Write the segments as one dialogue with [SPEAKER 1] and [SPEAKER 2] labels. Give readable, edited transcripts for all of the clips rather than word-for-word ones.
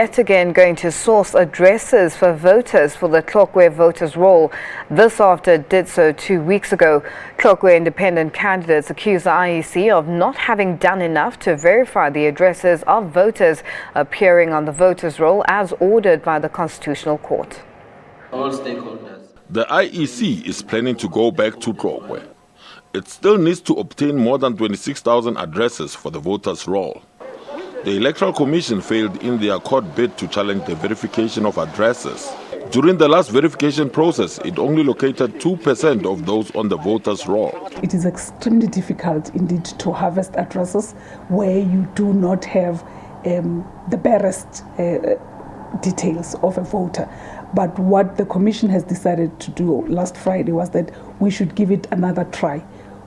[SPEAKER 1] Yet again going to source addresses for voters for the Tlokwe voters roll. This after it did so 2 weeks ago. Tlokwe independent candidates accuse the IEC of not having done enough to verify the addresses of voters appearing on the voters roll as ordered by the Constitutional Court.
[SPEAKER 2] All stakeholders.
[SPEAKER 3] The IEC is planning to go back to Tlokwe. It still needs to obtain more than 26,000 addresses for the voters roll. The Electoral Commission failed in their court bid to challenge the verification of addresses. During the last verification process, it only located 2% of those on the voters' roll.
[SPEAKER 4] It is extremely difficult indeed to harvest addresses where you do not have the barest details of a voter. But what the Commission has decided to do last Friday was that we should give it another try.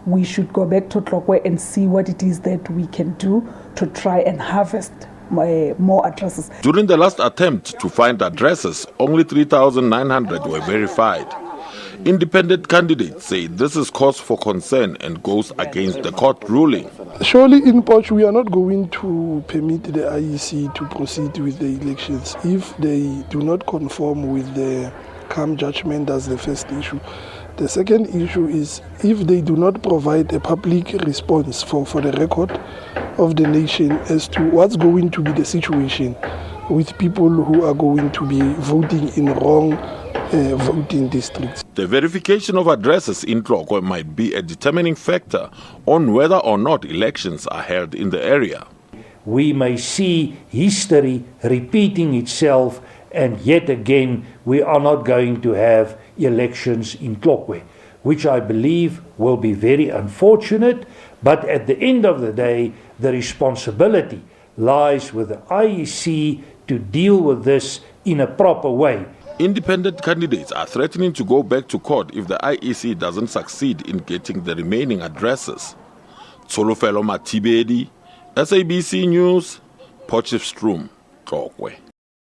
[SPEAKER 4] We should go back to Tlokwe and see what it is that we can do to try and harvest more addresses.
[SPEAKER 3] During the last attempt to find addresses, only 3,900 were verified. Independent candidates say this is cause for concern and goes against the court ruling.
[SPEAKER 5] Surely in Poch, we are not going to permit the IEC to proceed with the elections if they do not conform with the calm judgment. That's the first issue. The second issue is if they do not provide a public response for the record of the nation as to what's going to be the situation with people who are going to be voting in wrong voting districts.
[SPEAKER 3] The verification of addresses in Tlokwe might be a determining factor on whether or not elections are held in the area.
[SPEAKER 6] We may see history repeating itself, and yet again we are not going to have elections in Tlokwe, which I believe will be very unfortunate, but at the end of the day the responsibility lies with the IEC to deal with this in a proper way.
[SPEAKER 3] Independent candidates are threatening to go back to court if the IEC doesn't succeed in getting the remaining addresses. Tlokwe, SABC News, Potchefstroom, Tlokwe.